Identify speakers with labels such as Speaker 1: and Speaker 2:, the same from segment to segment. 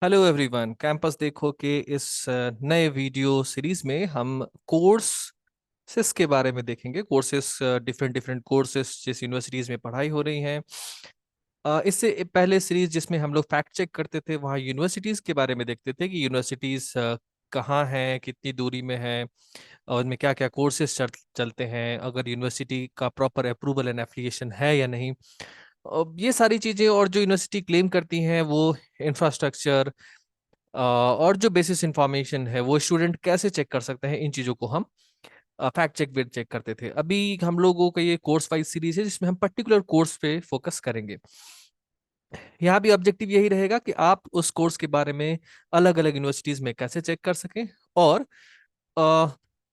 Speaker 1: Hello everyone, campus देखो के इस नए वीडियो सीरीज में हम कोर्सेस के बारे में देखेंगे। कोर्सेस, डिफरेंट डिफरेंट कोर्सेस जिस यूनिवर्सिटीज में पढ़ाई हो रही हैं। इससे पहले सीरीज जिसमें हम लोग फैक्ट चेक करते थे, वहाँ यूनिवर्सिटीज के बारे में देखते थे कि यूनिवर्सिटीज कहाँ हैं, कितनी दूरी में है, और उनमें क्या क्या कोर्सेज चलते हैं, अगर यूनिवर्सिटी का प्रॉपर अप्रूवल एंड एफिलिएशन है या नहीं। ये सारी चीजें, और जो यूनिवर्सिटी क्लेम करती हैं वो इंफ्रास्ट्रक्चर और जो बेसिस इंफॉर्मेशन है वो स्टूडेंट कैसे चेक कर सकते हैं, इन चीजों को हम फैक्ट चेक भी चेक करते थे। अभी हम लोगों का ये कोर्स वाइज सीरीज है जिसमें हम पर्टिकुलर कोर्स पे फोकस करेंगे। यहाँ भी ऑब्जेक्टिव यही रहेगा कि आप उस कोर्स के बारे में अलग अलग यूनिवर्सिटीज में कैसे चेक कर सकें, और अ,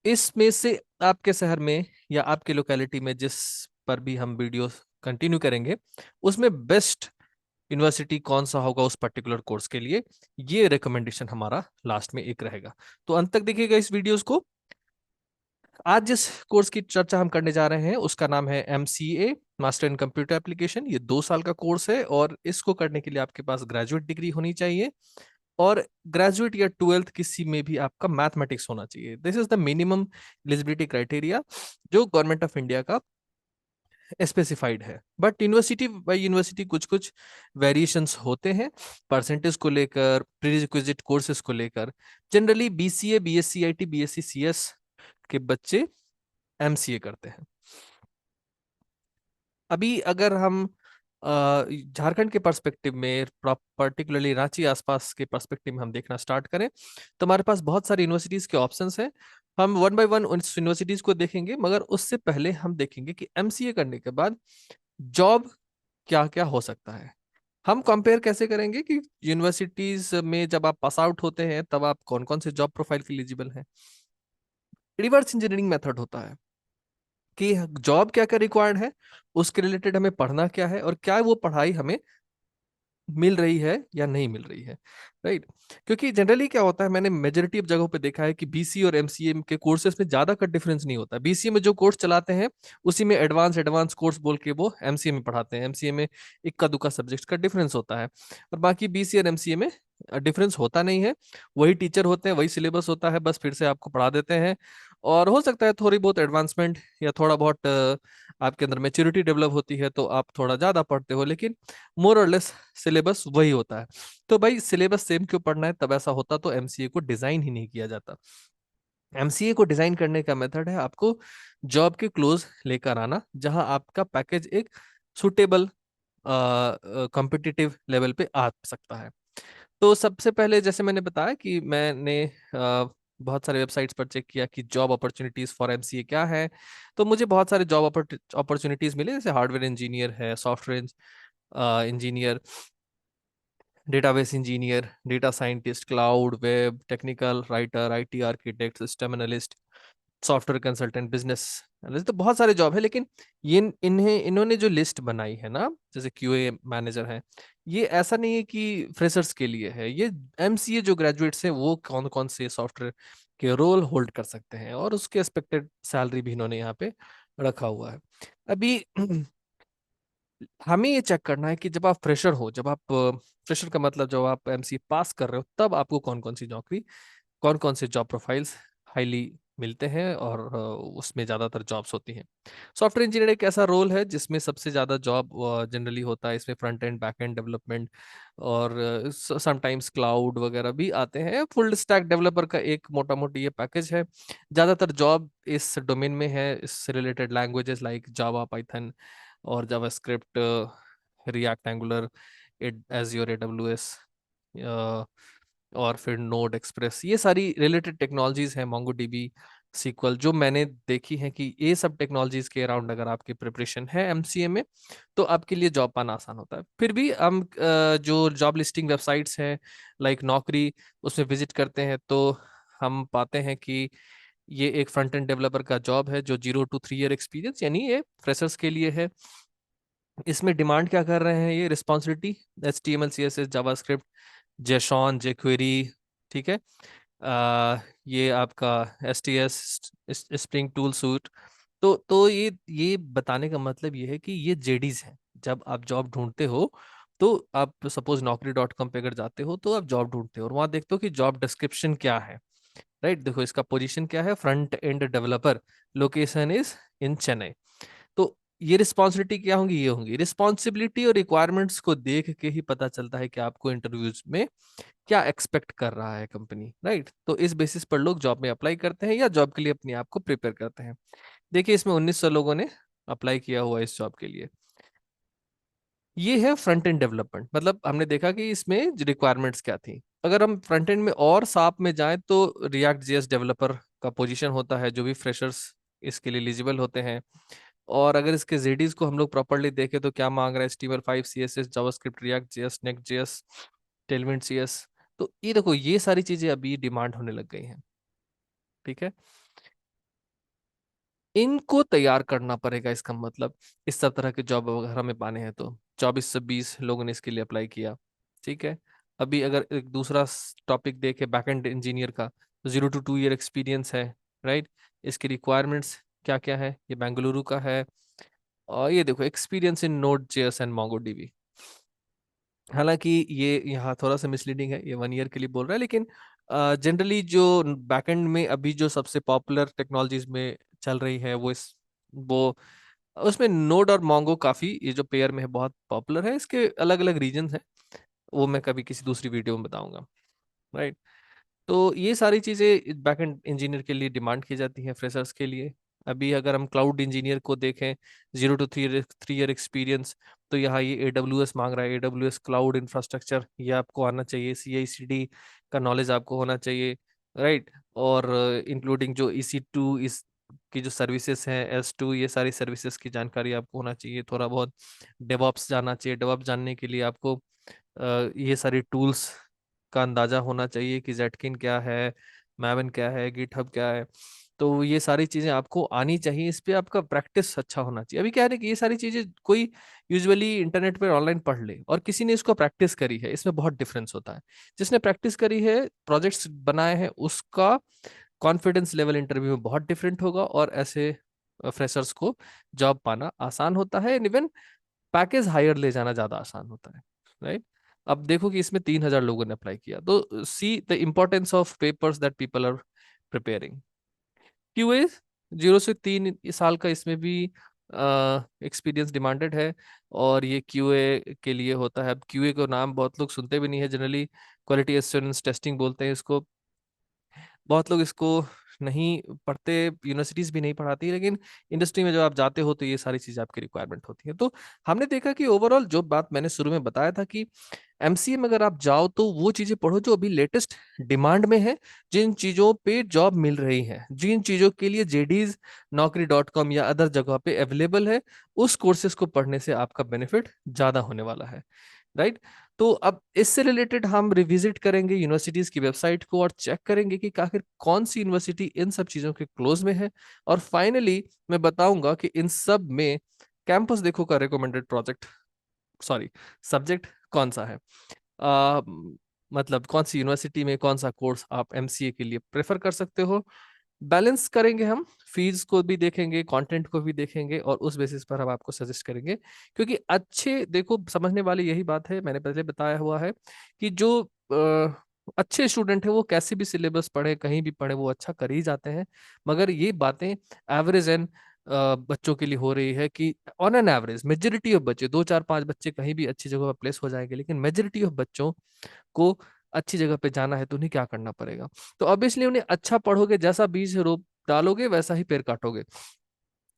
Speaker 1: इसमें से आपके शहर में या आपके लोकेलिटी में जिस पर भी हम वीडियो कंटिन्यू करेंगे, उसमें बेस्ट यूनिवर्सिटी कौन सा होगा उस पर्टिकुलर कोर्स के लिए, ये रिकमेंडेशन हमारा लास्ट में एक रहेगा। तो अंत तक देखिएगा इस वीडियोस को। आज जिस कोर्स की चर्चा हम करने जा रहे हैं उसका नाम है MCA, master in computer application. ये 2 साल का कोर्स है और इसको करने के लिए आपके पास ग्रेजुएट डिग्री होनी चाहिए, और ग्रेजुएट या 12th किसी में भी आपका मैथमेटिक्स होना चाहिए। This is the minimum eligibility criteria जो गवर्नमेंट ऑफ इंडिया का स्पेसिफाइड है। बट यूनिवर्सिटी बाई यूनिवर्सिटी कुछ कुछ वेरिएशंस होते हैं परसेंटेज को लेकर, प्रीरिक्विजिट कोर्सेज को लेकर। Generally BCA, BSc IT, BSc CS के बच्चे MCA करते हैं। अभी अगर हम झारखंड के पर्सपेक्टिव में, पर्टिकुलरली रांची आसपास के पर्सपेक्टिव में हम देखना स्टार्ट करें, तो हमारे पास बहुत सारी यूनिवर्सिटीज के ऑप्शंस हैं। हम वन बाय वन उन यूनिवर्सिटीज को देखेंगे, मगर उससे पहले हम देखेंगे कि MCA करने के बाद जॉब क्या क्या हो सकता है। हम कंपेयर कैसे करेंगे कि यूनिवर्सिटीज में जब आप पास आउट होते हैं तब आप कौन कौन से जॉब प्रोफाइल के एलिजिबल हैं। रिवर्स इंजीनियरिंग मेथड होता है कि जॉब क्या क्या रिक्वायर्ड है, उसके रिलेटेड हमें पढ़ना क्या है, और क्या वो पढ़ाई हमें मिल रही है या नहीं मिल रही है। राइट। क्योंकि जनरली क्या होता है, मैंने मेजोरिटी ऑफ जगहों पे देखा है कि BC और MCA के कोर्सेज में ज्यादा का डिफरेंस नहीं होता। BCA में जो कोर्स चलाते हैं उसी में एडवांस एडवांस कोर्स बोल के वो MCA में पढ़ाते हैं। MCA में इक्का दुक्का सब्जेक्ट का डिफरेंस होता है, और बाकी BC और MCA में डिफरेंस होता नहीं है। वही टीचर होते हैं, वही सिलेबस होता है, बस फिर से आपको पढ़ा देते हैं। और हो सकता है थोड़ी बहुत एडवांसमेंट या थोड़ा बहुत आपके अंदर मेच्योरिटी डेवलप होती है तो आप थोड़ा ज्यादा पढ़ते हो, लेकिन मोर और लेस सिलेबस वही होता है। तो भाई सिलेबस सेम क्यों पढ़ना है, तब ऐसा होता तो MCA को डिजाइन ही नहीं किया जाता। MCA को डिजाइन करने का मेथड है आपको जॉब के क्लोज लेकर आना, जहां आपका पैकेज एक सुटेबल कॉम्पिटिटिव लेवल पे आ सकता है। तो सबसे पहले जैसे मैंने बताया कि मैंने बहुत सारे वेबसाइट्स पर चेक किया कि जॉब अपॉर्चुनिटीज फॉर MCA क्या है। तो मुझे बहुत सारे जॉब अपॉर्चुनिटीज मिले, जैसे हार्डवेयर इंजीनियर है, software engineer, database engineer, data scientist, cloud, web, technical writer, IT architect, system analyst, software consultant, business analyst. तो बहुत सारे जॉब है, लेकिन ये इन्होंने जो लिस्ट बनाई है ना, जैसे QA मैनेजर है, ये ऐसा नहीं है कि फ्रेशर्स के लिए है। ये MCA जो ग्रेजुएट्स हैं वो कौन कौन से सॉफ्टवेयर के रोल होल्ड कर सकते हैं, और उसके एक्सपेक्टेड सैलरी भी इन्होंने यहाँ पे रखा हुआ है। अभी हमें ये चेक करना है कि जब आप फ्रेशर हो, जब आप फ्रेशर का मतलब जब आप MCA पास कर रहे हो, तब आपको कौन कौन सी नौकरी, कौन कौन से जॉब प्रोफाइल्स हाईली मिलते हैं, और उसमें ज़्यादातर जॉब्स होती हैं। सॉफ्टवेयर इंजीनियर एक ऐसा रोल है जिसमें सबसे ज़्यादा जॉब जनरली होता है। इसमें front end back and development और समटाइम्स क्लाउड वगैरह भी आते हैं। फुल स्टैक डेवलपर का एक मोटा मोटी ये पैकेज है। ज़्यादातर जॉब इस डोमेन में है, इससे related languages like Java, Python और JavaScript, react, angular, Azure, AWS, और फिर नोड एक्सप्रेस, ये सारी रिलेटेड टेक्नोलॉजीज हैं। मोंगोडीबी, सीक्वल, जो मैंने देखी है कि ये सब टेक्नोलॉजीज के अराउंड अगर आपकी प्रिपरेशन है MCA में, तो आपके लिए जॉब पाना आसान होता है। फिर भी हम जो जॉब लिस्टिंग वेबसाइट्स हैं लाइक नौकरी, उसमें विजिट करते हैं तो हम पाते हैं कि ये एक फ्रंट एंड डेवलपर का जॉब है जो 0 to 3 ईयर एक्सपीरियंस, यानी ये फ्रेशर्स के लिए है। इसमें डिमांड क्या कर रहे हैं, ये responsibility HTML CSS JavaScript, JSON, jQuery, ठीक है। ये आपका STS, स्प्रिंग टूल सूट। तो ये बताने का मतलब ये है कि ये JDs हैं। जब आप जॉब ढूंढते हो तो आप सपोज naukri.com पे अगर जाते हो तो आप जॉब ढूंढते हो और वहां देखते हो कि जॉब डिस्क्रिप्शन क्या है। राइट, देखो इसका पोजीशन क्या है, front end developer, location is in Chennai. तो ये रिस्पॉन्सिबिलिटी क्या होंगी, ये होंगी रिस्पॉन्सिबिलिटी और रिक्वायरमेंट्स को देख के ही पता चलता है कि आपको इंटरव्यूज में क्या एक्सपेक्ट कर रहा है कंपनी। राइट, तो इस बेसिस पर लोग जॉब में अप्लाई करते हैं या जॉब के लिए अपने आप को प्रिपेयर करते हैं। देखिए इसमें 1900 लोगों ने अप्लाई किया हुआ है इस जॉब के लिए। ये है फ्रंट एंड डेवलपमेंट, मतलब हमने देखा कि इसमें रिक्वायरमेंट्स क्या थी। अगर हम फ्रंट एंड में और साफ में जाएं तो रिएक्ट जेएस डेवलपर का पोजीशन होता है, जो भी फ्रेशर्स इसके लिए एलिजिबल होते हैं। और अगर इसके जेडीज को हम लोग प्रॉपरली देखें तो क्या मांग रहा है, HTML5 CSS JavaScript react JS next JS Tailwind CS. तो ये देखो ये सारी चीजें अभी डिमांड होने लग गई हैं। ठीक है, इनको तैयार करना पड़ेगा, इसका मतलब इस सब तरह के जॉब वगैरह में पाने हैं तो 24 से 20 लोगों ने इसके लिए अप्लाई किया। ठीक है, अभी अगर एक दूसरा टॉपिक देखे बैकएंड इंजीनियर का, तो 0 to 2 ईयर एक्सपीरियंस है। राइट, इसकी रिक्वायरमेंट्स क्या क्या है, ये बेंगलुरु का है। और ये देखो experience in node JS and MongoDB. हालांकि ये यहाँ थोड़ा सा मिसलीडिंग है, ये 1 ईयर के लिए बोल रहा है, लेकिन जनरली जो बैकएंड में अभी जो सबसे पॉपुलर टेक्नोलॉजीज में चल रही है वो उसमें नोड और मोंगो काफी, ये जो पेयर में है बहुत पॉपुलर है। इसके अलग अलग रीजन हैं, वो मैं कभी किसी दूसरी वीडियो में बताऊंगा। राइट, तो ये सारी चीजें बैकएंड इंजीनियर के लिए डिमांड की जाती हैं फ्रेशर्स के लिए। अभी अगर हम क्लाउड इंजीनियर को देखें, 0 to 3 ईयर एक्सपीरियंस, तो यहाँ ये AWS मांग रहा है, AWS क्लाउड इंफ्रास्ट्रक्चर ये आपको आना चाहिए, CI/CD का नॉलेज आपको होना चाहिए। राइट, और इंक्लूडिंग जो EC2 इस की जो सर्विसेज हैं, S2, ये सारी सर्विसेज की जानकारी आपको होना चाहिए। थोड़ा बहुत डेवऑप्स जानना चाहिए, डेवऑप्स जानने के लिए आपको ये सारी टूल्स का अंदाजा होना चाहिए कि जेटकिन क्या है, मैवन क्या है, गिटहब क्या है। तो ये सारी चीजें आपको आनी चाहिए, इस पे आपका प्रैक्टिस अच्छा होना चाहिए। अभी क्या है ना कि ये सारी चीजें कोई यूजुअली इंटरनेट पर ऑनलाइन पढ़ ले और किसी ने इसको प्रैक्टिस करी है, इसमें बहुत डिफरेंस होता है। जिसने प्रैक्टिस करी है, प्रोजेक्ट्स बनाए हैं, उसका कॉन्फिडेंस लेवल इंटरव्यू में बहुत डिफरेंट होगा और ऐसे फ्रेशर्स को जॉब पाना आसान होता है। इवन पैकेज हायर ले जाना ज्यादा आसान होता है। राइट, अब देखो कि इसमें 3000 लोगों ने अप्लाई किया, तो see the importance of papers that people are preparing. QA 0 से 3 साल का इसमें भी एक्सपीरियंस डिमांडेड है। और ये क्यूए के लिए होता है। अब क्यूए को नाम बहुत लोग सुनते भी नहीं है, जनरली क्वालिटी एश्योरेंस टेस्टिंग बोलते हैं इसको। बहुत लोग इसको नहीं पढ़ते, यूनिवर्सिटीज भी नहीं पढ़ाती, लेकिन इंडस्ट्री में जब आप जाते हो तो ये सारी चीजें आपकी रिक्वायरमेंट होती है। तो हमने देखा कि ओवरऑल जो बात मैंने शुरू में बताया था कि MCA में अगर आप जाओ तो वो चीजें पढ़ो जो अभी लेटेस्ट डिमांड में है, जिन चीजों पे जॉब मिल रही है, जिन चीजों के लिए JDs naukri.com या अदर जगह पे अवेलेबल है, उस कोर्सेज को पढ़ने से आपका बेनिफिट ज्यादा होने वाला है। राइट, तो अब इससे रिलेटेड हम रिविजिट करेंगे यूनिवर्सिटीज की वेबसाइट को और चेक करेंगे कि आखिर कौन सी यूनिवर्सिटी इन सब चीजों के क्लोज में है। और फाइनली मैं बताऊंगा कि इन सब में कैंपस देखो का रिकमेंडेड प्रोजेक्ट, सॉरी, सब्जेक्ट कौन सा है। आ, मतलब कौन सी यूनिवर्सिटी में कौन सा कोर्स आप MCA के लिए प्रेफर कर सकते हो। बैलेंस करेंगे हम, फीस को भी देखेंगे, कंटेंट को भी देखेंगे, और उस बेसिस पर हम आपको सजेस्ट करेंगे। क्योंकि अच्छे देखो समझने वाली यही बात है, मैंने पहले बताया हुआ है कि जो अच्छे स्टूडेंट है वो कैसे भी सिलेबस पढ़े, कहीं भी पढ़े, वो अच्छा कर ही जाते हैं। मगर ये बातें एवरेज एंड बच्चों के लिए हो रही है कि on an average majority of बच्चे, 2 4 5 बच्चे कहीं भी अच्छी जगह पर प्लेस हो जाएंगे, लेकिन मेजोरिटी ऑफ बच्चों को अच्छी जगह पे जाना है तो उन्हें क्या करना पड़ेगा। तो ऑब्वियसली उन्हें अच्छा पढ़ोगे, जैसा बीज रोप डालोगे वैसा ही पेड़ काटोगे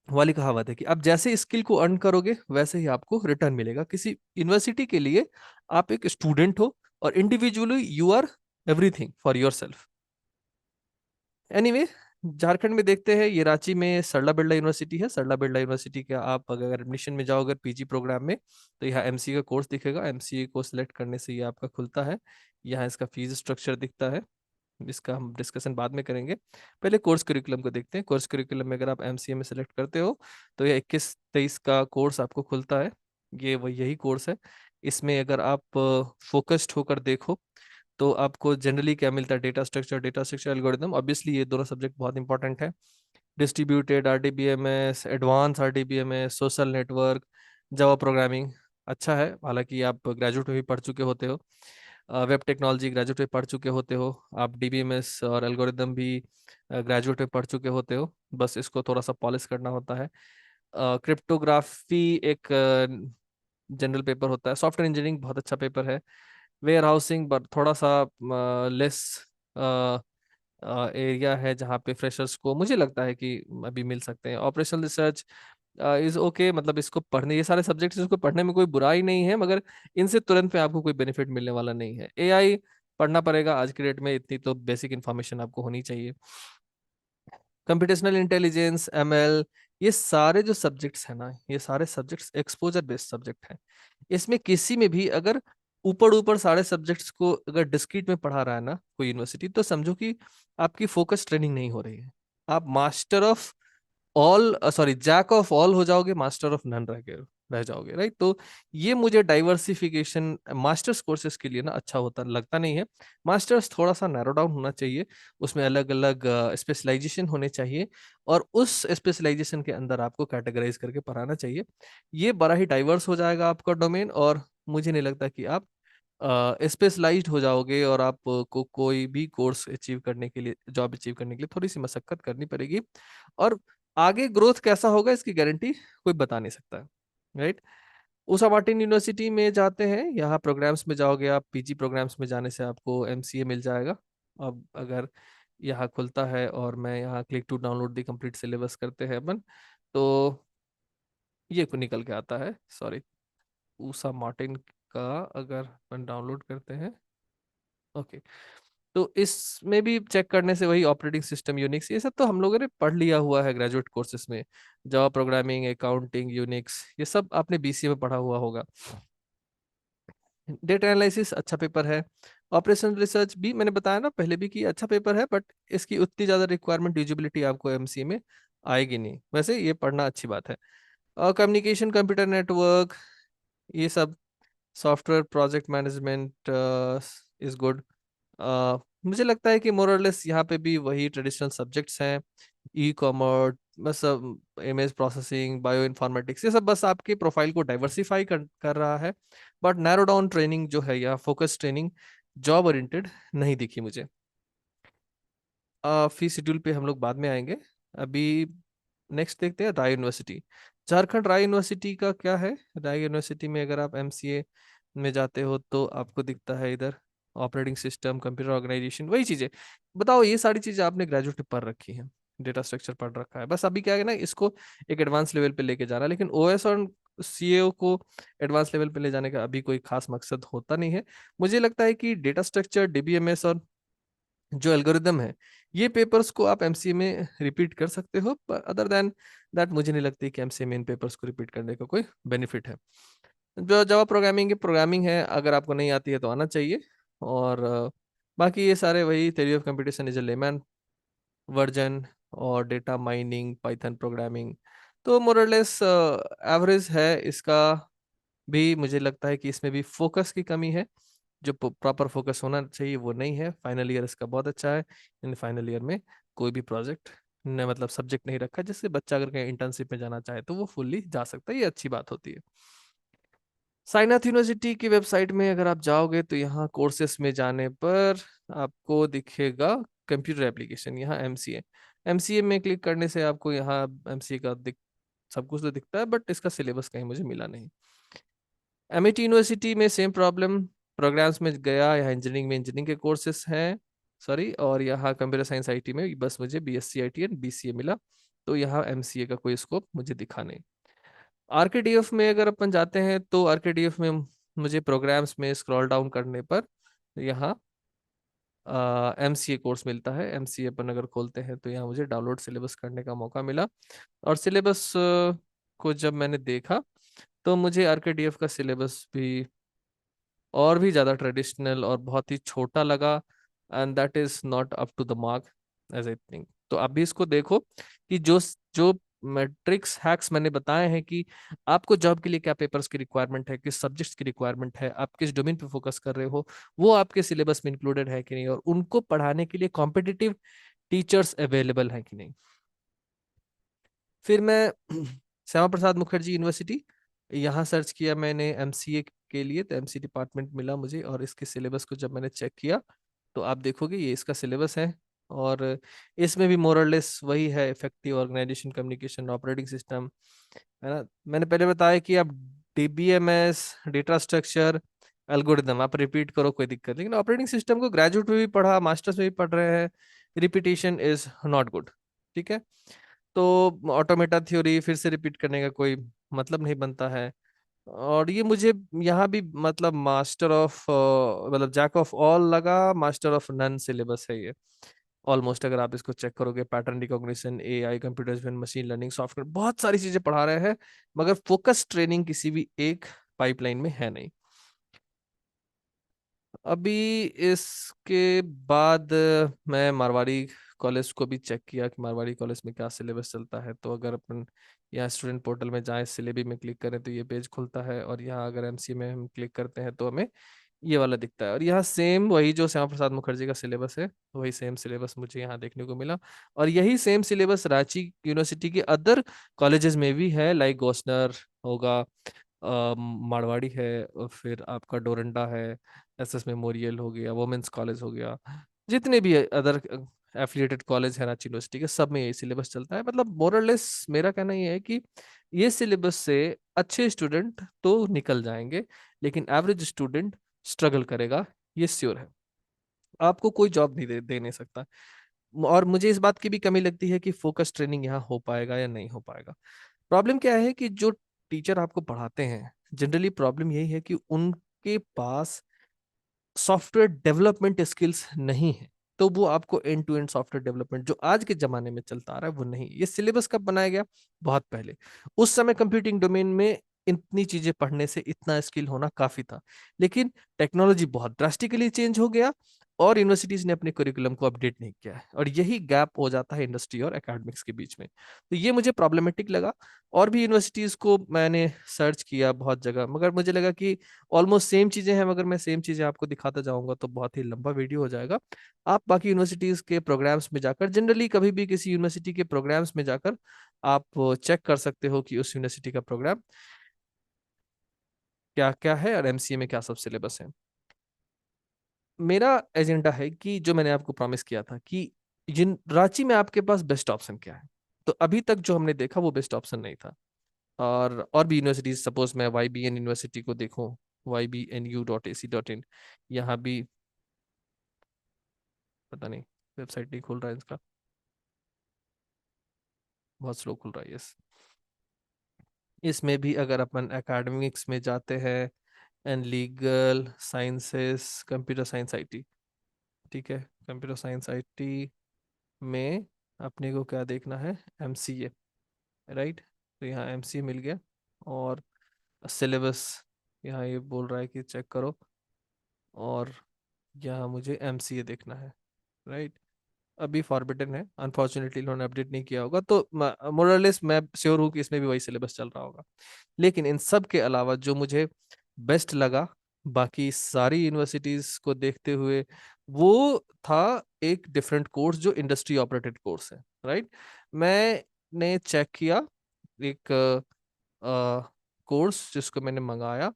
Speaker 1: वाली कहावत है कि आप जैसे स्किल को अर्न करोगे वैसे ही आपको रिटर्न मिलेगा। किसी यूनिवर्सिटी के लिए आप एक स्टूडेंट हो और individually you are everything for yourself. Anyway, Jharkhand में देखते हैं, ये रांची में सरला बिरला यूनिवर्सिटी है। सरला बिरला यूनिवर्सिटी का आप अगर एडमिशन में जाओ अगर PG प्रोग्राम में, तो यहाँ MCA का कोर्स दिखेगा। MCA को सिलेक्ट करने से ये आपका खुलता है। यहाँ इसका फीस स्ट्रक्चर दिखता है, इसका हम डिस्कशन बाद में करेंगे। पहले कोर्स करिकुलम को देखते हैं। कोर्स करिकुलम में अगर आप MCA में सेलेक्ट करते हो तो ये 21-23 का कोर्स आपको खुलता है। ये वही यही कोर्स है। इसमें अगर आप फोकस्ड होकर देखो तो आपको जनरली क्या मिलता है, डेटा स्ट्रक्चर एल्गोरिथम। ऑब्वियसली ये दोनों सब्जेक्ट बहुत इंपॉर्टेंट है। Distributed RDBMS, advance RDBMS, social network, Java programming, अच्छा है, हालांकि आप ग्रेजुएट में भी पढ़ चुके होते हो, वेब टेक्नोलॉजी ग्रेजुएट में पढ़ चुके होते हो, आप डीबीएमएस और एल्गोरिदम भी ग्रेजुएट में पढ़ चुके होते हो, बस इसको थोड़ा सा पॉलिश करना होता है। क्रिप्टोग्राफी एक जनरल पेपर होता है। सॉफ्टवेयर इंजीनियरिंग बहुत अच्छा पेपर है। वेयर हाउसिंग थोड़ा सा लेस एरिया है जहाँ पे फ्रेशर्स को मुझे लगता है कि अभी मिल सकते हैं। ऑपरेशनल रिसर्च इज ओके, मतलब इसको पढ़ने, ये सारे सब्जेक्ट्स इसको पढ़ने में कोई बुराई नहीं है, मगर इनसे तुरंत पे आपको कोई बेनिफिट मिलने वाला नहीं है। एआई पढ़ना पड़ेगा आज की डेट में, इतनी तो बेसिक इन्फॉर्मेशन आपको होनी चाहिए। कंप्यूटेशनल इंटेलिजेंस, एमएल, ये सारे जो सब्जेक्ट्स हैं ना, ये सारे सब्जेक्ट्स एक्सपोजर बेस्ड सब्जेक्ट हैं। इसमें किसी में भी अगर ऊपर ऊपर सारे सब्जेक्ट्स को अगर डिस्क्रीट में पढ़ा रहा है ना कोई यूनिवर्सिटी, तो समझो कि आपकी फोकस ट्रेनिंग नहीं हो रही है। आप master of all, sorry, jack of all हो जाओगे, मास्टर ऑफ नन रह जाओगे, राइट। तो ये मुझे डाइवर्सिफिकेशन मास्टर्स कोर्सेज के लिए ना अच्छा होता लगता नहीं है। मास्टर्स थोड़ा सा नैरो डाउन होना चाहिए, उसमें अलग अलग स्पेशलाइजेशन होने चाहिए, और उस स्पेशलाइजेशन के अंदर आपको कैटेगराइज करके पढ़ाना चाहिए। ये बड़ा ही डाइवर्स हो जाएगा आपका डोमेन, और मुझे नहीं लगता कि आप स्पेशलाइज्ड हो जाओगे, और आप को कोई भी कोर्स अचीव करने के लिए, जॉब अचीव करने के लिए थोड़ी सी मशक्कत करनी पड़ेगी। और आगे ग्रोथ कैसा होगा इसकी गारंटी कोई बता नहीं सकता, राइट। उषा मार्टिन यूनिवर्सिटी में जाते हैं, यहाँ प्रोग्राम्स में जाओगे आप, पीजी प्रोग्राम्स में जाने से आपको एमसीए मिल जाएगा। अब अगर यहाँ खुलता है और मैं यहाँ click to download the complete syllabus करते हैं अपन, तो ये को निकल के आता है, सॉरी, उषा मार्टिन का अगर अपन डाउनलोड करते हैं, ओके, तो इसमें भी चेक करने से वही ऑपरेटिंग सिस्टम, यूनिक्स, ये सब तो हम लोगों ने पढ़ लिया हुआ है ग्रेजुएट कोर्सेज में। जावा प्रोग्रामिंग, अकाउंटिंग, यूनिक्स, ये सब आपने बीसीए में पढ़ा हुआ होगा। डेटा एनालिसिस अच्छा पेपर है। ऑपरेशन रिसर्च भी मैंने बताया ना पहले भी कि अच्छा पेपर है, बट इसकी उतनी ज्यादा रिक्वायरमेंट, यूजिबिलिटी आपको एमसीए में आएगी नहीं, वैसे ये पढ़ना अच्छी बात है। और कम्युनिकेशन, कंप्यूटर नेटवर्क, ये सब, software project management is good. मुझे लगता है कि मोर और लेस यहाँ पे भी वही ट्रेडिशनल सब्जेक्ट्स हैं। ई कॉमर्स, बस इमेज प्रोसेसिंग, बायो इन्फॉर्मेटिक्स, ये सब बस आपके प्रोफाइल को डाइवर्सिफाई कर रहा है, बट नैरो डाउन ट्रेनिंग जो है या फोकस ट्रेनिंग जॉब ओरिएंटेड नहीं दिखी मुझे। फी शेड्यूल पे हम लोग बाद में आएंगे। अभी नेक्स्ट देखते हैं राय यूनिवर्सिटी। झारखंड राय यूनिवर्सिटी का क्या है? राय यूनिवर्सिटी में अगर आप एमसीए में जाते हो तो आपको दिखता है इधर ऑपरेटिंग सिस्टम, कंप्यूटर ऑर्गेनाइजेशन, वही चीजें। बताओ, ये सारी चीजें आपने ग्रेजुएट में पढ़ रखी हैं, डेटा स्ट्रक्चर पढ़ रखा है, बस अभी क्या है ना, इसको एक एडवांस लेवल पे लेके जाना। लेकिन ओएस और सीएओ को एडवांस लेवल पे ले जाने का अभी कोई खास मकसद होता नहीं है। मुझे लगता है कि डेटा स्ट्रक्चर, डीबीएमएस और जो एल्गोरिदम है, ये पेपर्स को आप एमसीए में रिपीट कर सकते हो, पर अदर देन दैट मुझे नहीं लगती कि एमसीए में इन पेपर्स को रिपीट करने का कोई बेनिफिट है। जो जावा प्रोग्रामिंग प्रोग्रामिंग है, अगर आपको नहीं आती है तो आना चाहिए। और बाकी ये सारे वही theory of computation is a layman version, और डेटा माइनिंग, पाइथन प्रोग्रामिंग, तो मोरलेस एवरेज है इसका भी। मुझे लगता है कि इसमें भी फोकस की कमी है, जो प्रॉपर फोकस होना चाहिए वो नहीं है। फाइनल ईयर इसका बहुत अच्छा है, इन फाइनल ईयर में कोई भी प्रोजेक्ट ने मतलब सब्जेक्ट नहीं रखा, जिससे बच्चा अगर कहीं इंटर्नशिप में जाना चाहे तो वो फुल्ली जा सकता है, ये अच्छी बात होती है। साइनाथ यूनिवर्सिटी की वेबसाइट में अगर आप जाओगे तो यहाँ कोर्सेस में जाने पर आपको दिखेगा कंप्यूटर एप्लीकेशन, यहाँ एमसीए। एमसीए में क्लिक करने से आपको यहाँ एमसीए का सब कुछ तो दिखता है, बट इसका सिलेबस कहीं मुझे मिला नहीं। एमआईटी यूनिवर्सिटी में सेम प्रॉब्लम, प्रोग्राम्स में गया, यहाँ इंजीनियरिंग में इंजीनियरिंग के कोर्सेस हैं, सॉरी, और यहाँ कंप्यूटर साइंस आईटी में बस मुझे बीएससी आईटी एंड बीसीए मिला, तो यहाँ एमसीए का कोई स्कोप मुझे दिखा नहीं। आरकेडीएफ में अगर अपन जाते हैं तो आरकेडीएफ में मुझे प्रोग्राम्स में स्क्रॉल डाउन करने पर यहाँ एमसीए कोर्स मिलता है। एमसीए अपन अगर खोलते हैं तो यहाँ मुझे डाउनलोड सिलेबस करने का मौका मिला, और सिलेबस को जब मैंने देखा तो मुझे आरकेडीएफ का सिलेबस भी और भी ज़्यादा ट्रेडिशनल और बहुत ही छोटा लगा, and that is not up to the mark as I think. तो आप भी इसको देखो कि जो जो मैट्रिक्स हैक्स मैंने बताए हैं कि आपको जॉब के लिए क्या पेपर्स की रिक्वायरमेंट है, किस सब्जेक्ट्स की रिक्वायरमेंट है, आप किस डोमेन पे फोकस कर रहे हो, वो आपके सिलेबस में इंक्लूडेड है कि नहीं, और उनको पढ़ाने के लिए कॉम्पिटिटिव टीचर्स अवेलेबल हैं कि नहीं। फिर मैं श्यामा प्रसाद मुखर्जी यूनिवर्सिटी, यहाँ सर्च किया मैंने एमसीए के लिए, तो एमसीए डिपार्टमेंट मिला मुझे, और इसके सिलेबस को जब मैंने चेक किया तो आप देखोगे ये इसका सिलेबस है। और इसमें भी मोरलेस वही है, effective organisation communication operating system, है ना। मैंने पहले बताया कि आप डीबीएमएस, डेटा स्ट्रक्चर, एल्गोरिदम आप रिपीट करो कोई दिक्कत, लेकिन ऑपरेटिंग सिस्टम को ग्रेजुएट में भी पढ़ा, मास्टर्स में भी पढ़ रहे हैं, रिपीटिशन इज नॉट गुड। ठीक है, तो ऑटोमेटा थ्योरी फिर से रिपीट करने का कोई मतलब नहीं बनता है। और ये मुझे यहाँ भी मतलब मास्टर ऑफ मतलब जैक ऑफ ऑल लगा, मास्टर ऑफ नन सिलेबस है ये ऑलमोस्ट। अगर आप इसको चेक करोगे, pattern recognition, AI, computer vision, machine learning, software, बहुत सारी चीजें पढ़ा रहे हैं, मगर फोकस ट्रेनिंग किसी भी एक पाइपलाइन में है नहीं। अभी इसके बाद मैं मारवाड़ी कॉलेज को भी चेक किया कि मारवाड़ी कॉलेज में क्या सिलेबस चलता है। तो अगर अपन यहाँ स्टूडेंट पोर्टल में जाएं, सिलेबी में क्लिक करें तो ये पेज खुलता है, और यहाँ अगर एमसीए में हम क्लिक करते हैं तो हमें ये वाला दिखता है। और यहाँ सेम वही जो श्यामा प्रसाद मुखर्जी का सिलेबस है, वही सेम सिलेबस मुझे यहाँ देखने को मिला। और यही सेम सिलेबस रांची यूनिवर्सिटी के अदर कॉलेजेस में भी है, लाइक गोस्नर होगा, मारवाड़ी है, और फिर आपका डोरंडा है, एसएस मेमोरियल हो गया, वुमेन्स कॉलेज हो गया, जितने भी अदर एफिलिएटेड कॉलेज है रांची यूनिवर्सिटी के, सब में यही सिलेबस चलता है। मतलब मोरलेस मेरा कहना ये है कि ये सिलेबस से अच्छे स्टूडेंट तो निकल जाएंगे, लेकिन एवरेज स्टूडेंट स्ट्रगल करेगा, ये श्योर है। आपको कोई जॉब नहीं दे नहीं सकता। और मुझे इस बात की भी कमी लगती है कि फोकस ट्रेनिंग यहाँ हो पाएगा या नहीं हो पाएगा। प्रॉब्लम क्या है कि जो टीचर आपको पढ़ाते हैं, जनरली प्रॉब्लम यही है कि उनके पास सॉफ्टवेयर डेवलपमेंट स्किल्स नहीं है। तो वो आपको end to end software development जो आज के जमाने में चलता आ रहा है वो नहीं। ये सिलेबस कब बनाया गया? बहुत पहले। उस समय कंप्यूटिंग डोमेन में इतनी चीजें पढ़ने से इतना स्किल होना काफी था, लेकिन टेक्नोलॉजी बहुत ड्रास्टिकली चेंज हो गया, और यूनिवर्सिटीज ने अपने करिकुलम को अपडेट नहीं किया है, और यही गैप हो जाता है इंडस्ट्री और एकेडमिक्स के बीच में। तो ये मुझे प्रॉब्लमेटिक लगा। और भी यूनिवर्सिटीज को मैंने सर्च किया बहुत जगह, मगर मुझे लगा कि ऑलमोस्ट सेम चीजें हैं, मगर मैं सेम चीजें आपको दिखाता जाऊंगा तो बहुत ही लंबा वीडियो हो जाएगा। आप बाकी यूनिवर्सिटीज के प्रोग्राम्स में जाकर, जनरली कभी भी किसी यूनिवर्सिटी के प्रोग्राम्स में जाकर आप चेक कर सकते हो कि उस यूनिवर्सिटी का प्रोग्राम क्या क्या है और एमसीए में क्या सब सिलेबस है। मेरा एजेंडा है कि जो मैंने आपको प्रॉमिस किया था कि जिन रांची में आपके पास बेस्ट ऑप्शन क्या है, तो अभी तक जो हमने देखा वो बेस्ट ऑप्शन नहीं था। और भी यूनिवर्सिटीज, सपोज मैं YBN यूनिवर्सिटी को देखूं, ybnu.ac.in, यहाँ भी पता नहीं वेबसाइट नहीं खुल रहा है इसका, बहुत स्लो खुल रहा है। यस, इसमें भी अगर अपन एकेडमिक्स में जाते हैं, and legal sciences, computer science IT, ठीक है, कंप्यूटर साइंस आईटी में अपने को क्या देखना है? MCA, right. तो यहाँ एमसीए मिल गया, और सिलेबस यहाँ ये बोल रहा है कि चेक करो, और यहाँ मुझे एमसीए देखना है, राइट। अभी फॉरबिडन है, अनफॉर्चुनेटली इन्होंने अपडेट नहीं किया होगा, तो मोरलेस मैं श्योर हूँ कि इसमें भी वही सिलेबस चल रहा होगा। लेकिन इन सब के अलावा जो मुझे बेस्ट लगा बाकी सारी यूनिवर्सिटीज को देखते हुए, वो था एक डिफरेंट कोर्स जो इंडस्ट्री ऑपरेटेड कोर्स है, राइट। मैंने चेक किया एक कोर्स जिसको मैंने मंगाया,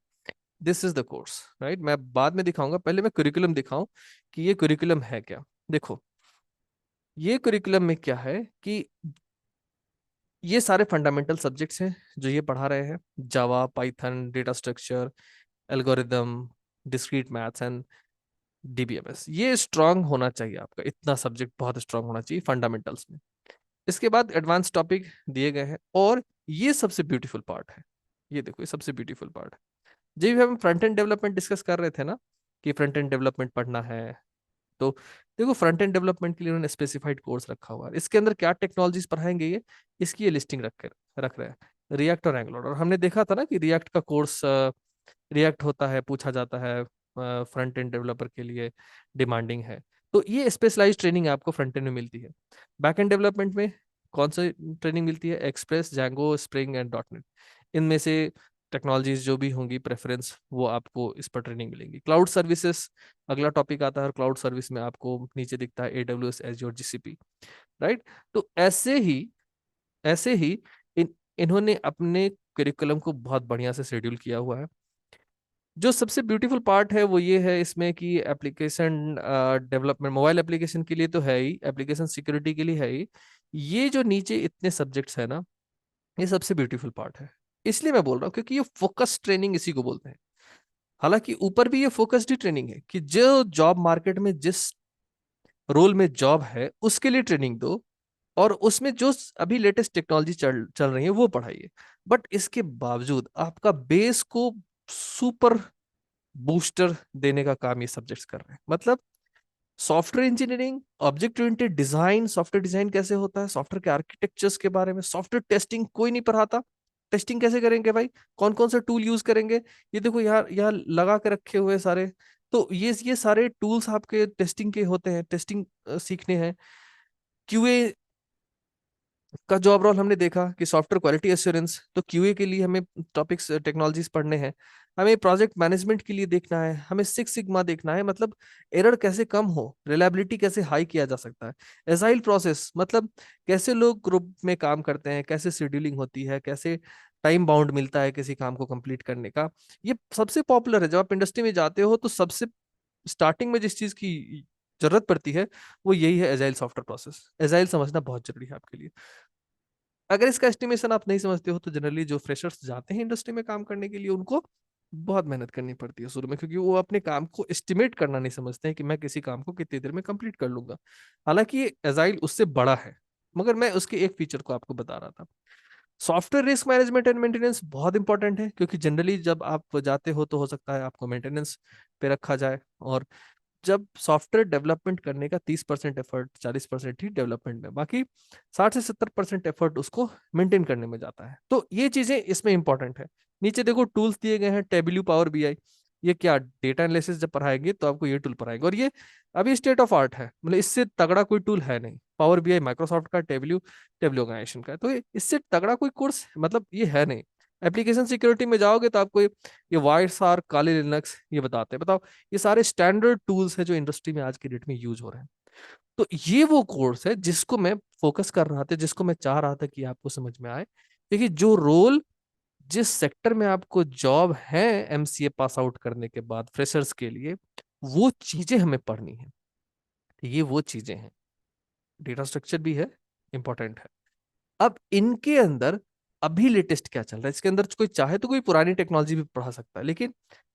Speaker 1: this is the course, right. मैं बाद में दिखाऊंगा, पहले मैं कुरिकुलम दिखाऊं कि ये कुरिकुलम है क्या। देखो, ये कुरिकुलम में क्या है कि ये सारे फंडामेंटल सब्जेक्ट्स हैं जो ये पढ़ा रहे हैं, Java, Python, data structure, algorithm, discrete maths and DBMS. ये स्ट्रांग होना चाहिए आपका, इतना सब्जेक्ट बहुत स्ट्रांग होना चाहिए फंडामेंटल्स में। इसके बाद एडवांस टॉपिक दिए गए हैं, और ये सबसे ब्यूटीफुल पार्ट है। ये देखो, ये सबसे ब्यूटीफुल पार्ट है। जब भी हम फ्रंट एंड डेवलपमेंट डिस्कस कर रहे थे ना, कि फ्रंट एंड डेवलपमेंट पढ़ना है, तो देखो फ्रंट एंड डेवलपमेंट के लिए उन्होंने स्पेसिफाइड कोर्स रखा हुआ है। इसके अंदर क्या टेक्नोलॉजीज पढ़ाएंगे ये, इसकी ये लिस्टिंग रख रहे हैं, रिएक्ट और एंगुलर। और हमने देखा था ना कि रिएक्ट का कोर्स, रिएक्ट होता है, पूछा जाता है, फ्रंट एंड डेवलपर के लिए डिमांडिंग है। तो ये स्पेशलाइज ट्रेनिंग आपको फ्रंट एंड में मिलती है। बैक एंड डेवलपमेंट में कौन सा ट्रेनिंग मिलती है? Express, Django, spring and dot net. इनमें से टेक्नोलॉजीज जो भी होंगी प्रेफरेंस, वो आपको इस पर ट्रेनिंग मिलेंगी। क्लाउड सर्विसेज अगला टॉपिक आता है, और क्लाउड सर्विस में आपको नीचे दिखता है AWS, एज़्योर, GCP, राइट। तो ऐसे ही इन्होंने अपने करिकुलम को बहुत बढ़िया से शेड्यूल किया हुआ है। जो सबसे ब्यूटीफुल पार्ट है वो ये है इसमें कि एप्लीकेशन डेवलपमेंट मोबाइल एप्लीकेशन के लिए तो है ही, एप्लीकेशन सिक्योरिटी के लिए है ही, ये जो नीचे इतने सब्जेक्ट्स है ना, ये सबसे ब्यूटीफुल पार्ट है। इसलिए मैं बोल रहा हूँ क्योंकि ये फोकस ट्रेनिंग इसी को बोलते हैं। हालांकि ऊपर भी ये फोकस्ड ही ट्रेनिंग है कि जो जॉब मार्केट में जिस रोल में जॉब है उसके लिए ट्रेनिंग दो, और उसमें जो अभी लेटेस्ट टेक्नोलॉजी चल चल रही है वो पढ़ाइए। बट इसके बावजूद आपका बेस को सुपर बूस्टर देने का काम ये सब्जेक्ट्स कर रहे हैं। मतलब software engineering, object oriented design, software design कैसे होता है, सॉफ्टवेयर के आर्किटेक्चर्स के बारे में, सॉफ्टवेयर टेस्टिंग कोई नहीं पढ़ाता। टेस्टिंग कैसे करेंगे भाई, कौन कौन से टूल यूज करेंगे, ये देखो यहाँ यहाँ लगा के रखे हुए सारे। तो ये सारे टूल्स आपके टेस्टिंग के होते हैं, टेस्टिंग सीखने हैं। क्यूए का जॉब रोल हमने देखा कि सॉफ्टवेयर क्वालिटी एश्योरेंस, तो क्यूए के लिए हमें टॉपिक्स टेक्नोलॉजीज पढ़ने हैं। हमें प्रोजेक्ट मैनेजमेंट के लिए देखना है, हमें सिक्स सिग्मा देखना है, मतलब एरर कैसे कम हो, रिलायबिलिटी कैसे हाई किया जा सकता है। एजाइल प्रोसेस मतलब कैसे लोग ग्रुप में काम करते हैं, कैसे शेड्यूलिंग होती है, कैसे टाइम बाउंड मिलता है किसी काम को कंप्लीट करने का। ये सबसे पॉपुलर है। जब आप इंडस्ट्री में जाते हो तो सबसे स्टार्टिंग में जिस चीज की जरूरत पड़ती है वो यही है, एजाइल सॉफ्टवेयर प्रोसेस। एजाइल समझना बहुत जरूरी है आपके लिए। अगर इसका एस्टिमेशन आप नहीं समझते हो तो जनरली जो फ्रेशर्स जाते हैं इंडस्ट्री में काम करने के लिए उनको बहुत मेहनत करनी पड़ती है शुरू में, क्योंकि वो अपने काम को एस्टिमेट करना नहीं समझते हैं कि मैं किसी काम को कितनी देर में कंप्लीट कर लूंगा। हालांकि ये एजाइल उससे बड़ा है, मगर मैं उसके एक फीचर को आपको बता रहा था। Software risk management and maintenance बहुत इंपॉर्टेंट है, क्योंकि जनरली जब आप जाते हो तो हो सकता है आपको मेंटेनेंस पे रखा जाए, और जब सॉफ्टवेयर डेवलपमेंट करने का 30% एफर्ट, 40% ही डेवलपमेंट में, बाकी 60 से 70% एफर्ट उसको मेंटेन करने में जाता है। तो ये चीजें इसमें इंपॉर्टेंट है। नीचे देखो टूल्स दिए गए हैं, टेबल्यू, पावर बीआई। ये क्या डेटा एनालिसिस जब पढ़ाएंगे तो आपको ये टूल पढ़ाएंगे, और ये अभी स्टेट ऑफ आर्ट है, मतलब इससे तगड़ा कोई टूल है नहीं। पावर बीआई माइक्रोसॉफ्ट का, टेबल्यू टेबल्यू ऑर्गेनाइजेशन का है, तो इससे तगड़ा कोई कोर्स मतलब ये है नहीं। एप्लीकेशन सिक्योरिटी में जाओगे तो आपको ये वायर्स आर, काली लिनक्स ये बताते हैं। बताओ, ये सारे स्टैंडर्ड टूल्स है जो इंडस्ट्री में आज की डेट में यूज हो रहे हैं। तो ये वो कोर्स है जिसको मैं फोकस कर रहा था, जिसको मैं चाह रहा था कि आपको समझ में आए। देखिए, जो रोल जिस सेक्टर में आपको जॉब है एमसीए पास आउट करने के बाद फ्रेशर्स के लिए, वो चीजें हमें पढ़नी है। ये वो चीजें हैं, डेटा स्ट्रक्चर भी है, इंपॉर्टेंट है। अब इनके अंदर अभी लेटेस्ट क्या चल रहा है, इसके अंदर कोई चाहे तो कोई पुरानी टेक्नोलॉजी भी पढ़ा सकता है, लेकिन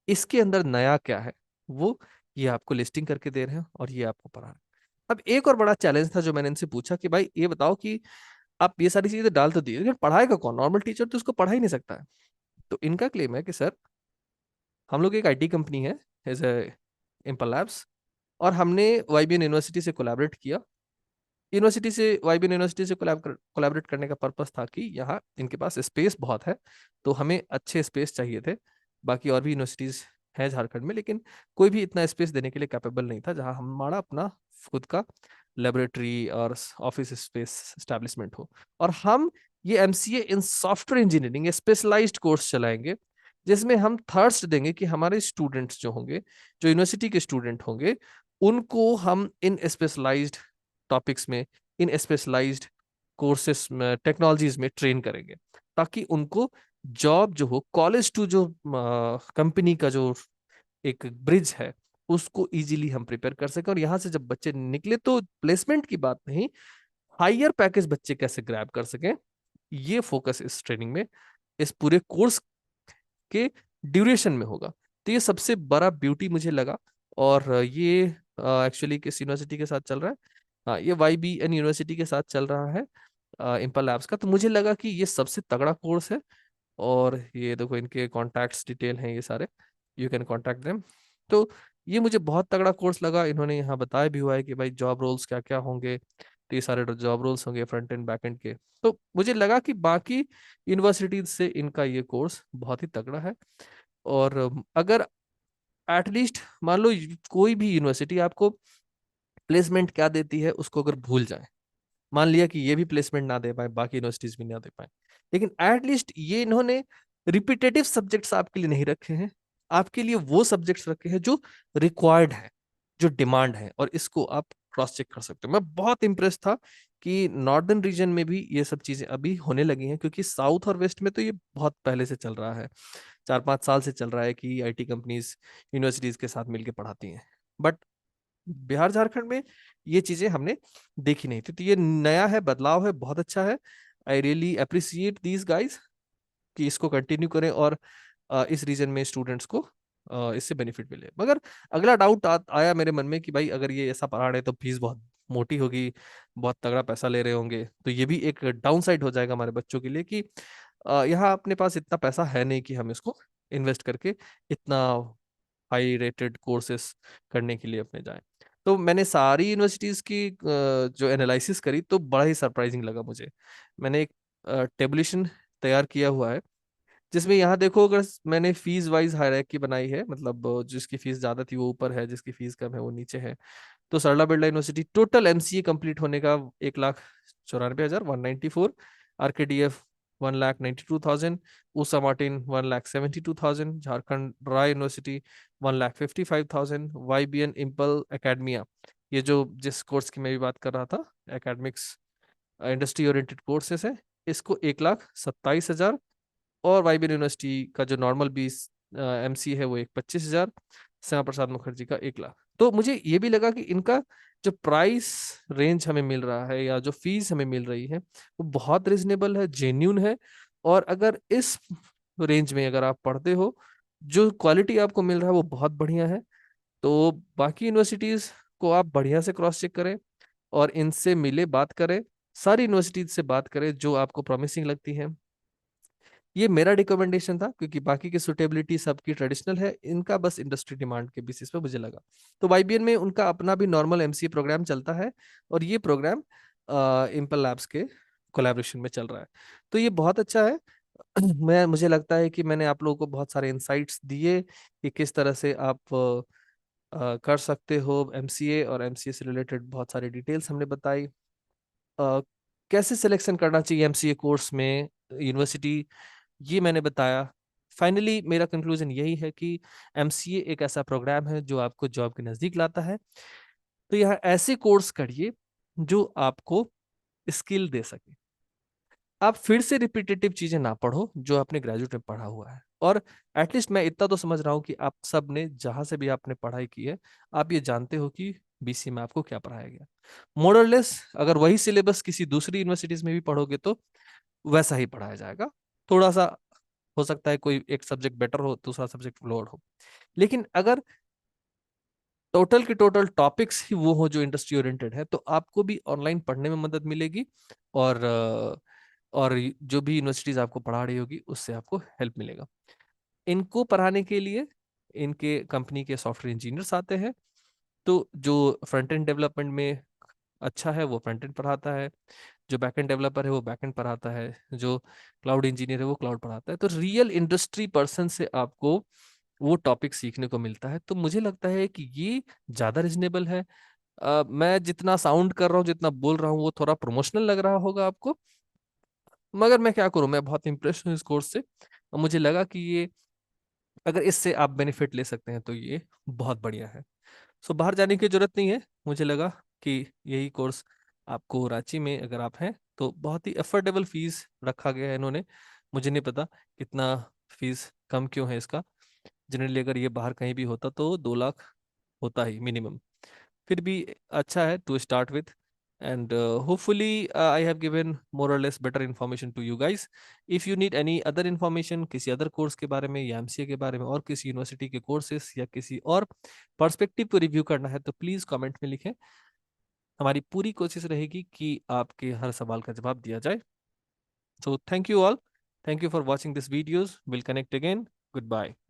Speaker 1: इसके अंदर नया क्या है वो ये आपको लिस्टिंग करके दे रहे हैं और ये आपको पढ़ा रहे हैं। अब एक और बड़ा चैलेंज था जो मैंने इनसे पूछा कि भाई ये बताओ कि आप ये सारी चीजें डाल तो दिए, लेकिन पढ़ाएगा कौन, नॉर्मल टीचर तो उसको पढ़ा ही नहीं सकता है। तो इनका क्लेम है कि सर, हम लोग एक आईटी कंपनी है एज ए इम्पल लैब्स, और हमने वाईबीएन यूनिवर्सिटी से कोलैबोरेट किया। वाईबीएन यूनिवर्सिटी से कोलैबोरेट करने का पर्पस था कि यहाँ इनके पास स्पेस बहुत है, तो हमें अच्छे स्पेस चाहिए थे। बाकी और भी यूनिवर्सिटीज हैं झारखंड में, लेकिन कोई भी इतना स्पेस देने के लिए कैपेबल नहीं था जहाँ हमारा अपना खुद का लेबोरेटरी और ऑफिस स्पेस स्टैब्लिशमेंट हो। और हम ये एमसीए इन सॉफ्टवेयर इंजीनियरिंग स्पेशलाइज्ड कोर्स चलाएंगे, जिसमें हम थर्स्ट देंगे कि हमारे स्टूडेंट्स जो होंगे, जो यूनिवर्सिटी के स्टूडेंट होंगे, उनको हम इन स्पेशलाइज्ड टॉपिक्स में, इन स्पेशलाइज्ड कोर्सेस में, टेक्नोलॉजीज में ट्रेन करेंगे, ताकि उनको जॉब जो हो, कॉलेज टू जो कंपनी का जो एक ब्रिज है उसको इजीली हम प्रिपेयर कर सकें। और यहाँ से जब बच्चे निकले तो प्लेसमेंट की बात नहीं, हायर पैकेज बच्चे कैसे ग्रैब कर सकें, ये फोकस इस ट्रेनिंग में, इस पूरे कोर्स के ड्यूरेशन में होगा। तो ये सबसे बड़ा ब्यूटी मुझे लगा। और ये एक्चुअली किस यूनिवर्सिटी के साथ चल रहा है, हाँ, ये वाईबीएन यूनिवर्सिटी के साथ चल रहा है, इम्पल लैब्स का। तो मुझे लगा कि ये सबसे तगड़ा कोर्स है। और ये देखो इनके कॉन्टैक्ट्स डिटेल हैं ये सारे, यू कैन कॉन्टैक्ट देम। तो ये मुझे बहुत तगड़ा कोर्स लगा। इन्होंने यहाँ बताया भी हुआ है कि भाई जॉब रोल्स क्या क्या होंगे, तो ये सारे जॉब रोल्स होंगे फ्रंट एंड बैक एंड के। तो मुझे लगा कि बाकी यूनिवर्सिटीज से इनका ये कोर्स बहुत ही तगड़ा है। और अगर एटलीस्ट मान लो कोई भी यूनिवर्सिटी आपको प्लेसमेंट क्या देती है उसको अगर भूल जाए, मान लिया कि ये भी प्लेसमेंट ना दे पाए, बाकी यूनिवर्सिटीज भी ना दे पाए, लेकिन एटलीस्ट ये इन्होंने रिपीटेटिव सब्जेक्ट्स आपके लिए नहीं रखे हैं, आपके लिए वो सब्जेक्ट्स रखे हैं जो रिक्वायर्ड है, जो डिमांड है, और इसको आप क्रॉस चेक कर सकते हो। मैं बहुत इंप्रेस था कि नॉर्दर्न रीजन में भी ये सब चीजें अभी होने लगी हैं, क्योंकि साउथ और वेस्ट में तो ये बहुत पहले से चल रहा है, 4-5 साल से चल रहा है कि आईटी कंपनीज यूनिवर्सिटीज के साथ मिलकर पढ़ाती हैं। बट बिहार झारखंड में ये चीजें हमने देखी नहीं थी, तो ये नया है, बदलाव है, बहुत अच्छा है। I really appreciate these guys कि इसको कंटिन्यू करें और इस रीजन में स्टूडेंट्स को इससे बेनिफिट मिले। मगर अगला डाउट आया मेरे मन में कि भाई अगर ये ऐसा पढ़ा रहे तो फीस बहुत मोटी होगी, बहुत तगड़ा पैसा ले रहे होंगे, तो ये भी एक डाउन साइड हो जाएगा हमारे बच्चों के लिए कि यहाँ अपने पास इतना पैसा है नहीं कि हम इसको इन्वेस्ट करके इतना हाई रेटेड कोर्सेस करने के लिए अपने जाएं। तो मैंने सारी यूनिवर्सिटीज की जो एनालिसिस करी तो बड़ा ही सरप्राइजिंग लगा मुझे। मैंने एक टेबुलेशन तैयार किया हुआ है, जिसमें यहाँ देखो, अगर मैंने फीस वाइज हायरार्की बनाई है, मतलब जिसकी फीस ज्यादा थी वो ऊपर है, जिसकी फीस कम है वो नीचे है। तो Sarla Birla university total MCA complete होने का 1,94,194, RKDF 1,92,000, Usha Martin 1,72,000, Jharkhand Rai university 1,55,000, YBN इम्पल एकेडमिया, ये जो जिस कोर्स की मैं भी बात कर रहा था, एकेडमिक्स इंडस्ट्री ओरिएंटेड कोर्सेस है, इसको 1,27,000, और वाईबीएन यूनिवर्सिटी का जो नॉर्मल बीस एमसी है वो 1,25,000, श्यामा प्रसाद मुखर्जी का 1 लाख। तो मुझे ये भी लगा कि इनका जो प्राइस रेंज हमें मिल रहा है या जो फीस हमें मिल रही है वो बहुत रिजनेबल है, जेन्यून है। और अगर इस रेंज में अगर आप पढ़ते हो, जो क्वालिटी आपको मिल रहा है वो बहुत बढ़िया है। तो बाकी यूनिवर्सिटीज को आप बढ़िया से क्रॉस चेक करें और इनसे मिले, बात करें, सारी यूनिवर्सिटीज से बात करें जो आपको प्रॉमिसिंग लगती है। ये मेरा रिकमेंडेशन था, क्योंकि बाकी की सुटेबिलिटी सबकी ट्रेडिशनल है, इनका बस इंडस्ट्री डिमांड के बेसिस पे मुझे लगा। तो वाईबीएन में उनका अपना भी नॉर्मल एमसीए प्रोग्राम चलता है, और ये प्रोग्राम इम्पल लैब्स के कोलैबोरेशन में चल रहा है। तो ये बहुत अच्छा है। मुझे लगता है कि मैंने आप लोगों को बहुत सारे इंसाइट्स दिए कि किस तरह से आप कर सकते हो एमसीए, और एमसीए से रिलेटेड बहुत सारी डिटेल्स हमने बताई। कैसे सिलेक्शन करना चाहिए एमसीए कोर्स में, यूनिवर्सिटी, ये मैंने बताया। फाइनली मेरा कंक्लूजन यही है कि एमसीए एक ऐसा प्रोग्राम है जो आपको जॉब के नजदीक लाता है। तो यहाँ ऐसे कोर्स करिए जो आपको स्किल दे सके। आप फिर से रिपीटेटिव चीजें ना पढ़ो जो आपने ग्रेजुएट में पढ़ा हुआ है। और एटलीस्ट मैं इतना तो समझ रहा हूँ कि आप सब ने जहां से भी आपने पढ़ाई की है, आप ये जानते हो कि बीसी में आपको क्या पढ़ाया गया। मोरलेस अगर वही सिलेबस किसी दूसरी यूनिवर्सिटीज में भी पढ़ोगे तो वैसा ही पढ़ाया जाएगा। थोड़ा सा हो सकता है कोई एक सब्जेक्ट बेटर हो, दूसरा सब्जेक्ट लोअर हो, लेकिन अगर टोटल के टोटल टॉपिक्स ही वो हो जो इंडस्ट्री ओरिएंटेड है, तो आपको भी ऑनलाइन पढ़ने में मदद मिलेगी। और और जो भी यूनिवर्सिटीज आपको पढ़ा रही होगी उससे आपको हेल्प मिलेगा। इनको पढ़ाने के लिए इनके कंपनी के सॉफ्टवेयर इंजीनियर्स आते हैं। तो जो फ्रंट एंड डेवलपमेंट में अच्छा है वो फ्रंट एंड पढ़ाता है, जो बैकएंड डेवलपर है वो बैकएंड पढ़ाता है, जो क्लाउड इंजीनियर है वो क्लाउड पढ़ाता है। तो रियल इंडस्ट्री पर्सन से आपको वो टॉपिक सीखने को मिलता है। तो मुझे लगता है कि ये ज्यादा रिजनेबल है। मैं जितना साउंड कर रहा हूँ, जितना बोल रहा हूँ, वो थोड़ा प्रमोशनल लग रहा होगा आपको, मगर मैं क्या करूँ, मैं बहुत इंप्रेस हूँ इस कोर्स से। और मुझे लगा कि ये, अगर इससे आप बेनिफिट ले सकते हैं तो ये बहुत बढ़िया है। सो बाहर जाने की जरूरत नहीं है। मुझे लगा कि यही कोर्स आपको रांची में अगर आप हैं तो बहुत ही अफोर्डेबल फीस रखा गया है इन्होंने। मुझे नहीं पता कितना फीस कम क्यों है इसका। जनरली अगर ये बाहर कहीं भी होता तो 2 लाख होता ही मिनिमम। फिर भी अच्छा है to start with. And hopefully I have given more और less better information to you guys. If you need any other information किसी अदर कोर्स के बारे में या एमसीए के बारे में और किसी यूनिवर्सिटी के कोर्सेस या किसी और पर्सपेक्टिव को रिव्यू करना है तो प्लीज कमेंट में लिखें। हमारी पूरी कोशिश रहेगी कि आपके हर सवाल का जवाब दिया जाए। So thank you all, thank you for watching this videos, will connect again, good bye.